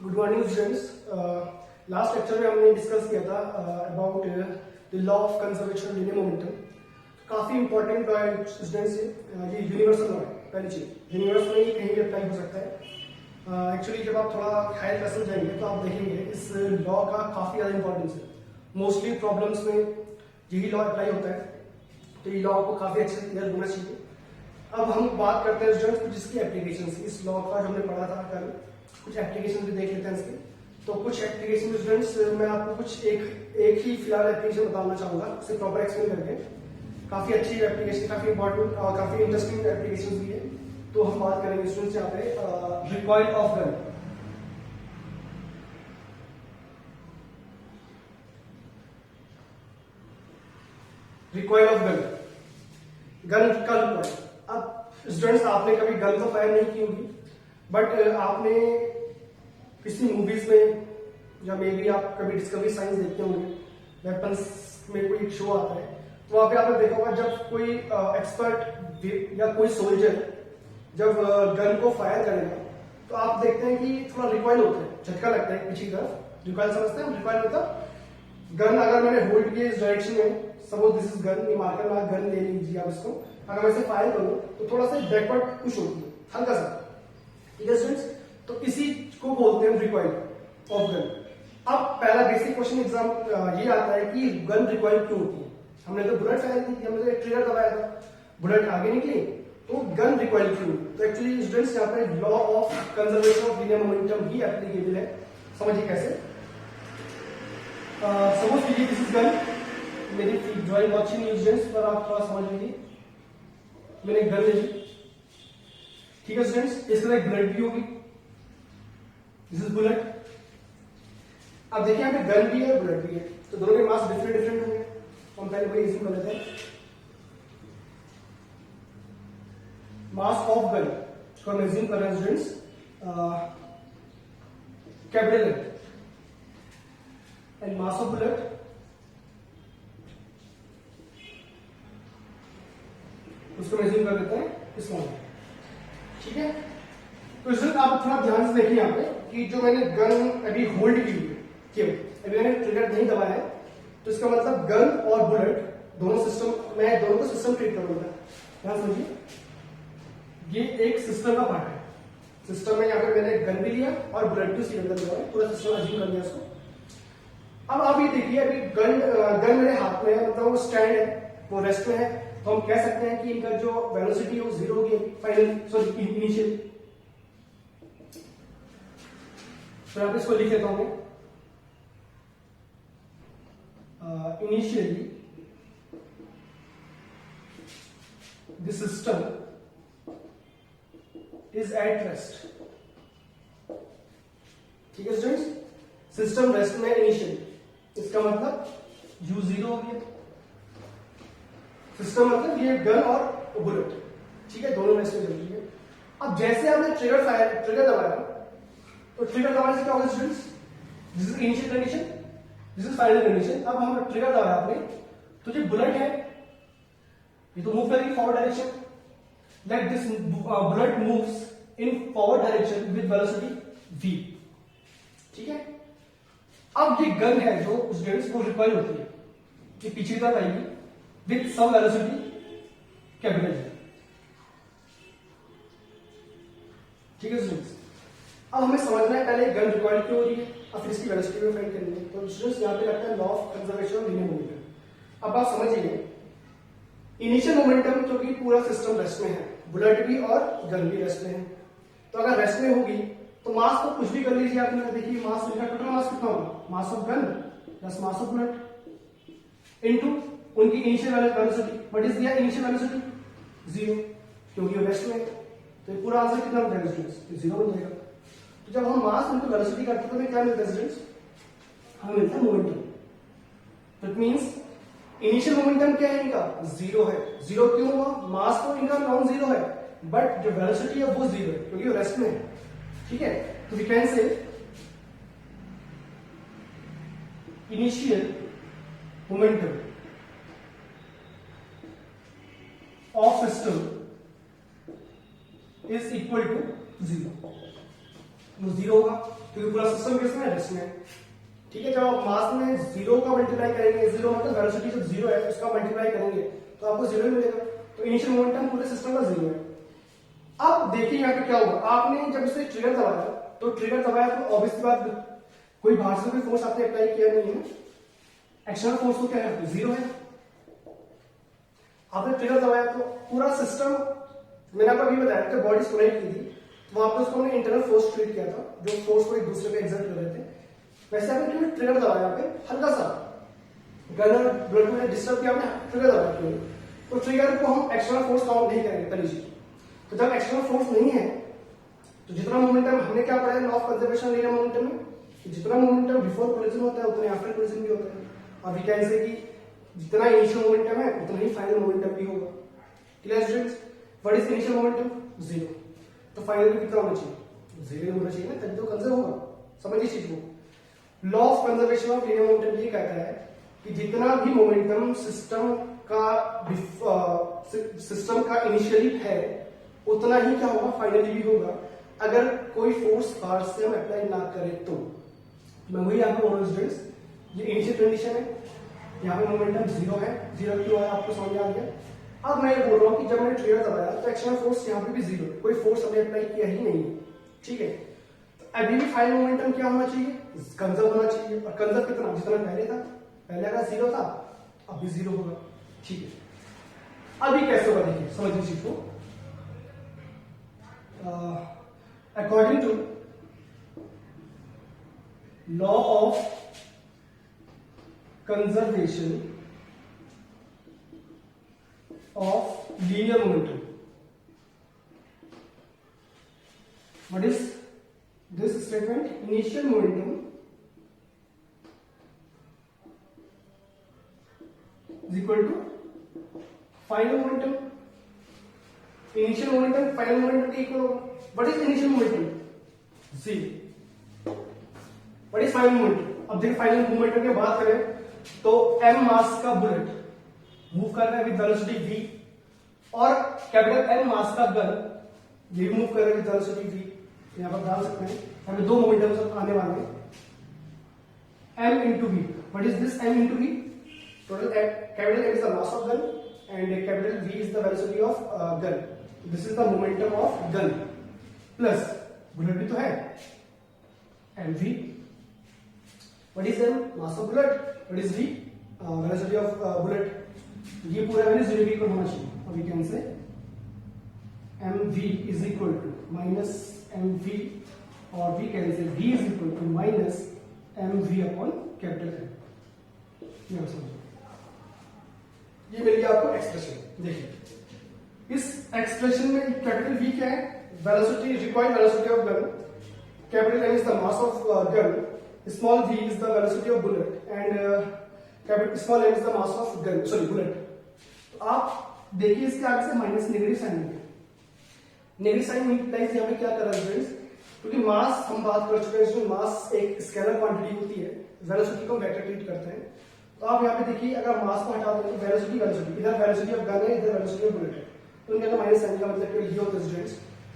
Good morning students. Last lecture में हमने discuss किया था about the law of conservation of linear momentum. काफी इंपॉर्टेंट लॉ है स्टूडेंट्स, ये यूनिवर्सल लॉ है। पहली चीज यूनिवर्स में ये कहीं भी अप्लाई हो सकता है। एक्चुअली जब आप थोड़ा हायर क्लास में जाएंगे तो आप देखेंगे इस लॉ का काफी ज्यादा इंपॉर्टेंस है। मोस्टली प्रॉब्लम्स में यही लॉ अप्लाई होता है, तो ये लॉ आपको काफी अच्छे से क्लियर होना चाहिए। अब हम बात करते हैं स्टूडेंट्स जिसकी एप्लीकेशन इस लॉ का जो हमने पढ़ा था कल, कुछ एप्लीकेशन भी देख लेते हैं इसके। तो कुछ एप्लीकेशन स्टूडेंट्स मैं आपको कुछ एक ही फिलहाल एप्लीकेशन बताना चाहूंगा, उसे प्रॉपर एक्सप्लेन करके। काफी अच्छी एप्लीकेशन, काफी इंपॉर्टेंट और काफी इंटरेस्टिंग एप्लीकेशन भी है। तो हम बात करेंगे स्टूडेंट्स यहाँ पे recoil of gun. Recoil of gun, gun का रिकॉइल। अब स्टूडेंट्स आपने कभी गन तो फायर नहीं की होगी, बट आपने किसी मूवीज में या मे बी आप कभी डिस्कवरी साइंस देखते होंगे, वेपन्स में कोई एक शो आता है, तो वहां पे आपने देखा होगा जब कोई एक्सपर्ट या कोई सोल्जर जब गन को फायर करेगा तो आप देखते हैं कि थोड़ा रिकॉइल होता है, झटका लगता है पीछे की तरफ। रिकॉइल समझते हैं? रिकॉइल मतलब गन अगर मैंने होल्ड किया इस डायरेक्शन में, सपोज दिस इज गन, ये मार्कर में गन ले लीजिए आप इसको, अगर मैं इसे फायर करूं तो थोड़ा सा बैकवर्ड पुश होती है, हल्का सा। ठीक है स्टूडेंट्स, तो इसी को बोलते हैं रिकॉइल ऑफ गन। अब पहला बेसिक क्वेश्चन एग्जाम ये आता है कि गन रिकॉइल क्यों होती है। हमने तो बुलेट फायर की थी, हमने तो ट्रिगर दबाया था, बुलेट आगे निकली, तो गन रिकॉइल क्यों? तो एक्चुअली स्टूडेंट्स यहाँ पे law of conservation of linear momentum he applicable है। समझिए कैसे। सपोज कीजिए दिस इज गन, मेरी ड्राइंग अच्छी नहीं स्टूडेंट्स, पर आप थोड़ा समझ लीजिए। मैंने गन ले ली, ठीक है स्टूडेंट्स, इस तरह एक बुलेट भी होगी, दिस इज बुलेट। अब देखिए यहाँ पे गन भी है, बुलेट भी है, तो दोनों के मास डिफरेंट डिफरेंट होंगे। हम पहले कोई इजी कर लेते हैं। मास ऑफ गन को हम एज्यूम कर रहे हैं students capital M, and mass of bullet उसको हम एज्यूम कर लेते हैं स्मॉल। ठीक है, तो इसमें आप थोड़ा ध्यान से देखिए यहाँ पे कि जो मैंने गन अभी होल्ड की है, क्यों अभी मैंने ट्रिगर नहीं दबाया है, तो इसका मतलब गन और बुलेट दोनों सिस्टम, मैं दोनों को सिस्टम ट्रीट करूंगा। ध्यान समझिए, ये एक सिस्टम का पार्ट है। सिस्टम में यहाँ पे मैंने गन भी लिया और बुलेट भी सीधे दिया है, पूरा सिस्टम अज्यूम कर लिया उसको। अब आप ये देखिए, अभी गन मेरे हाथ में है, मतलब वो स्टैंड है, वो रेस्ट में है, तो हम कह सकते हैं कि इनका जो वेलोसिटी है वो जीरो होगी फाइनल, सॉरी इनिशियल। तो यहाँ पे इसको लिख लेता हूं मैं, initially the system is at rest. ठीक है स्टूडेंट्स, सिस्टम रेस्ट में इनिशियली, इसका मतलब यू जीरो हो गया। सिस्टम मतलब ये गन और बुलेट, ठीक है, दोनों रेस्ट में चल रही है। अब जैसे आपने ट्रिगर दबाया, तो ट्रिगर दबाने से क्या होगा students? This is initial condition, this is final condition. अब हम ट्रिगर दबाया आपने, तो जो बुलेट है ये तो मूव करेगी forward direction, like this bullet moves in forward direction with velocity v। ठीक है, अब ये गन है जो स्टूडेंट्स को रिकॉइल होती है, ये पीछे की तरफ आएगी with some velocity capital v। ठीक है स्टूडेंट्स, अब हमें समझना है पहले गन रिकॉइल क्यों हो रही है और फिर इसकी वेलोसिटी भी फाइंड करनी है। तो स्टूडेंट्स यहाँ पे लगता है law of conservation of linear momentum. अब आप समझिए, इनिशियल मोमेंटम क्योंकि पूरा सिस्टम रेस्ट में है, बुलेट भी और गन भी रेस्ट में है, तो अगर रेस्ट में होगी तो मास तो कुछ भी कर लीजिए आपने, देखिए मास लिखा, टोटल मास कितना होगा? Mass of gun plus mass of bullet into उनकी इनिशियल वेलोसिटी। व्हाट इज दिया इनिशियल वेलोसिटी? जीरो, क्योंकि वो रेस्ट में है, तो ये पूरा आंसर कितना बन जाएगा स्टूडेंट्स? जीरो बन जाएगा। तो जब हम मास इनटू वेलोसिटी करते हैं तो हमें क्या मिलता है स्टूडेंट्स? हमें मिलता है momentum. That means initial momentum क्या है इनका? जीरो है। जीरो क्यों हुआ? मास तो इनका नॉन जीरो है, बट जो वेलोसिटी है वो जीरो है क्योंकि वो रेस्ट में है। ठीक है, तो we can say initial momentum of system is equal to zero. वो जीरो होगा क्योंकि पूरा सिस्टम किसमें है, रेस्ट में। ठीक है, जब आप मास में जीरो का मल्टीप्लाई करेंगे, जीरो मतलब वेलोसिटी जब जीरो है उसका मल्टीप्लाई करेंगे तो आपको जीरो ही मिलेगा। तो इनिशियल मोमेंटम पूरे सिस्टम का जीरो है। अब देखिए यहाँ पे क्या हुआ, आपने जब इसे ट्रिगर दबाया तो ट्रिगर दबाया तो ऑब्वियसली बात कोई बाहर से कोई फोर्स आपने अप्लाई किया नहीं है, एक्सटर्नल फोर्स तो क्या है, जीरो है। आपने ट्रिगर दबाया तो पूरा सिस्टम, मैंने आपको अभी बताया कि बॉडी कनेक्ट की थी तो वहां पर उसको हमने इंटरनल फोर्स ट्रीट किया था, जो फोर्स को एक दूसरे पे एक्सर्ट कर रहे थे। वैसे आपने क्यों ट्रिगर दबाया, यहाँ पे हल्का सा गनर ब्लड में डिस्टर्ब किया, आपने ट्रिगर दबाया क्यों, तो ट्रिगर को हम एक्सटर्नल फोर्स काउंट नहीं करेंगे पहली चीज। तो जब एक्सटर्नल फोर्स नहीं है तो जितना मोमेंटम हमने क्या पढ़ा है law of conservation linear momentum में, जितना मोमेंटम बिफोर कोलिजन होता है उतना आफ्टर कोलिजन भी होता है। और वी कैन से कि जितना इनिशियल मोमेंटम है उतना ही फाइनल मोमेंटम भी होगा। Clear students, what is initial momentum, zero. तो फाइनल भी कितना होना चाहिए, जीरो होना चाहिए ना, तभी तो कंजर्व होगा। समझिए चीज को, law of conservation of linear momentum ये कहता है कि जितना भी मोमेंटम सिस्टम का इनिशियली है उतना ही क्या होगा, फाइनली भी होगा, अगर कोई फोर्स बाहर से हम अप्लाई ना करें तो। मैं वही आपको बोल रहा हूं स्टूडेंट्स, ये इनिशियल कंडीशन है, यहाँ पे मोमेंटम जीरो है, जीरो क्यों है आपको समझ में आ गया। अब मैं ये बोल रहा हूँ कि जब मैंने ट्रिगर दबाया तो एक्सटर्नल फोर्स यहाँ पे भी जीरो, कोई फोर्स हमने अप्लाई किया ही नहीं है। ठीक है, तो अभी भी फाइनल मोमेंटम क्या होना चाहिए, कंजर्व होना चाहिए। और कंजर्व कितना, जितना पहले था, पहले अगर जीरो था अब भी जीरो होगा। ठीक है, अभी कैसे होगा देखिए, समझिए चीज को। According to law of conservation of linear momentum, what is this statement, initial momentum is equal to final momentum, initial momentum final momentum के equal होगा। what is initial momentum, c, what is final momentum। अब देखिए final momentum की बात करें तो m मास का bullet move कर रहा है विद वेलोसिटी v, और कैपिटल N मास का गन ये भी मूव कर रहा है विद वेलोसिटी v। यहां पर डाल सकते हैं, हमें दो मोमेंटम आने वाले हैं, m into v। What is this m into v, total capital M is the mass of gun and capital V is the velocity of gun. This is the momentum of gun plus bullet भी तो है mv। What is m, mass of bullet, what is v, velocity of bullet। ये पूरा value zero के equal होना चाहिए। अब we can say mv is equal to minus mv, और we can say v is equal to minus mv upon capital M। ये समझो, ये मिल गया आपको एक्सप्रेशन। देखिए इस एक्सप्रेशन में कैपिटल V क्या है, velocity, required velocity of gun, capital M is the mass of gun, small v is the velocity of bullet and small m is the mass of gun, sorry bullet। तो आप देखिए इसके आगे से minus negative sign है, negative sign implies यहाँ पे क्या कर रहा है फ्रेंड्स, क्योंकि मास हम बात कर चुके हैं, इसमें मास एक स्केलर क्वांटिटी होती है, वेलोसिटी को वेक्टर ट्रीट करते हैं। तो आप यहाँ पे देखिए अगर मास को हटा दें तो वेलोसिटी वेलोसिटी, इधर वेलोसिटी ऑफ गन है, इधर वेलोसिटी ऑफ बुलेट है, तो उनके अंदर माइनस साइन का मतलब ये होता है स्टूडेंट्स,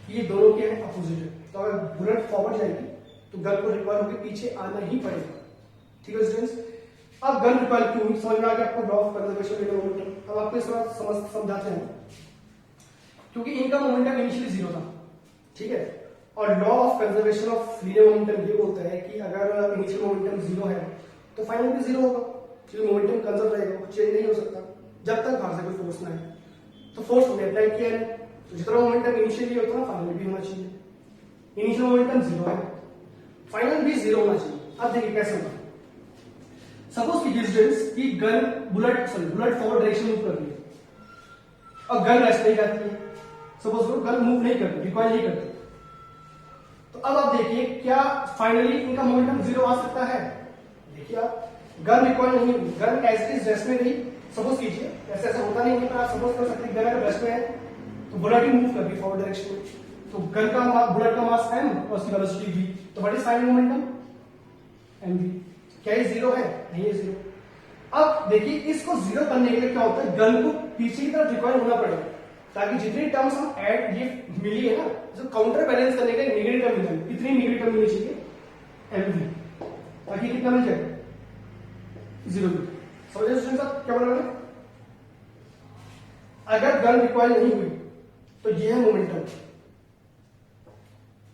ये दोनों के अपोजिट है। तो अगर बुलेट फॉरवर्ड जाएगी तो गन को रिकॉइल होकर पीछे आना ही पड़ेगा। ठीक है स्टूडेंट्स, अब गन रिकॉइल क्यों, समझ में आ गया आपको law of conservation linear momentum. अब आपको इस तरह समझाते हैं, क्योंकि इनका मोमेंटम इनिशियली जीरो था। ठीक है, और law of conservation of linear momentum ये बोलता है कि अगर इनिशियल मोमेंटम जीरो है तो फाइनल भी जीरो होगा, क्योंकि मोमेंटम कंजर्व रहेगा, वो चेंज नहीं हो सकता जब तक बाहर से कोई फोर्स ना है। तो फोर्स हमने अप्लाई किया है, तो जितना मोमेंटम इनिशियली होता है फाइनल भी होना चाहिए। इनिशियल मोमेंटम जीरो है, फाइनल भी जीरो होना चाहिए। अब देखिए कैसे होगा, सपोज की डिस्टेंस की gun bullet forward direction move कर रही है और गन रेस्ट नहीं करती है, सपोज वो गन मूव नहीं करती, रिकॉइल नहीं करती, तो अब आप देखिए क्या फाइनली इनका मोमेंटम जीरो आ सकता है। देखिए आप गन रिकॉइल नहीं, gun as it is rest में रही, सपोज कीजिए, ऐसा ऐसा होता नहीं है पर आप सपोज कर सकते हैं गन अगर रेस्ट में है तो बुलेट ही मूव कर रही फॉरवर्ड डायरेक्शन में, तो गन का बुलेट का मास m और उसकी वेलोसिटी v, तो what is final momentum mv। क्या ये जीरो है, नहीं है जीरो। अब देखिए इसको जीरो करने के लिए क्या होता है, गन को पीछे की तरफ रिकॉइल होना पड़ेगा, ताकि जितनी टर्म्स हम ऐड ये मिली है ना, जो काउंटर बैलेंस करने का नेगेटिव टर्म मिला, कितनी नेगेटिव टर्म मिलनी चाहिए, MV, ताकि कितना मिल जाए 0 भी। समझे स्टूडेंट साहब क्या बोला मैंने? अगर गन रिकॉइल नहीं हुई तो ये है मोमेंटम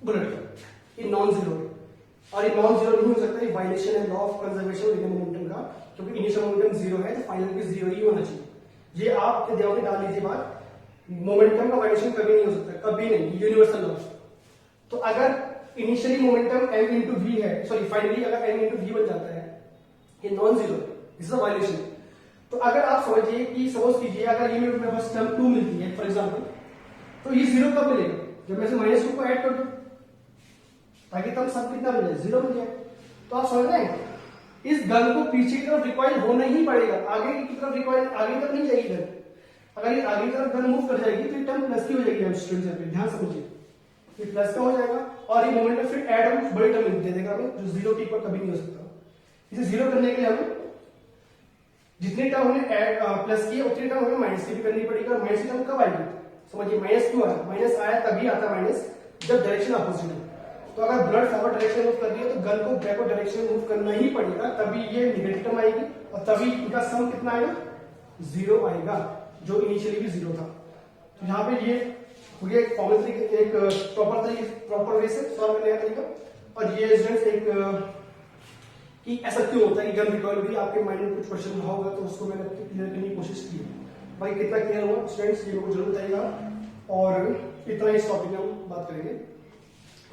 बुलेट का, ये नॉन जीरो है, और ये नॉन जीरो नहीं हो सकता, ये वायलेशन है law of conservation of initial momentum का, क्योंकि इनिशियल मोमेंटम जीरो है तो फाइनल भी जीरो ही होना चाहिए। ये आप दिमाग में डाल लीजिए बात, मोमेंटम का वायलेशन कभी नहीं हो सकता, कभी नहीं, यूनिवर्सल लॉ। तो अगर initially momentum m into v है, सॉरी फाइनली अगर m इंटू वी बन जाता है, ये नॉन जीरो है, दिस इज अ वायलेशन। तो अगर आप समझिए कि सपोज कीजिए अगर ये मेरे पास टर्म 2 मिलती है फॉर एग्जांपल, तो ये जीरो कब मिलेगा? जब मैं से -2 को ऐड कर दूं, ताकि तब सब कितना मिल जाए, जीरो मिल जाए। तो आप समझ रहे हैं, इस गन को पीछे की तरफ रिकॉइल होना ही पड़ेगा, आगे की तरफ रिकॉइल आगे तक नहीं जाएगी गन। अगर ये आगे की तरफ गन मूव कर जाएगी तो ये टर्म प्लस की हो जाएगी। स्टूडेंट्स ध्यान समझिए, ये प्लस का हो जाएगा और ये मोमेंटम फिर ऐड हम बड़ी टर्म दे देगा हमें, जो जीरो के इक्वल कभी नहीं हो सकता। इसे जीरो करने के लिए हमें जितनी टर्म हमने ऐड प्लस की उतनी टर्म हमें माइनस की भी करनी पड़ेगी। और माइनस की टर्म कब आएगी? समझिए माइनस क्यों आया? माइनस आया तभी आता माइनस जब डायरेक्शन अपोजिट है। तो अगर ब्लड फॉरवर्ड डायरेक्शन मूव कर रही है तो गन को बैकवर्ड डायरेक्शन मूव करना ही पड़ेगा, तभी ये नेगेटिव टर्म आएगी और तभी इनका सम कितना आएगा? जीरो आएगा, जो इनिशियली भी जीरो था। तो यहाँ पे ये एक फॉर्मल तरीके, एक प्रॉपर वे से सॉल्व करने का तरीका। और ये स्टूडेंट्स एक कि ऐसा क्यों होता है कि गन रिकॉइल भी आपके माइंड में कुछ क्वेश्चन रहा होगा, तो उसको मैंने क्लियर करने की कोशिश की है। भाई कितना क्लियर हुआ स्टूडेंट्स, ये लोग जरूर बताइएगा। और इतना इस टॉपिक में हम बात करेंगे।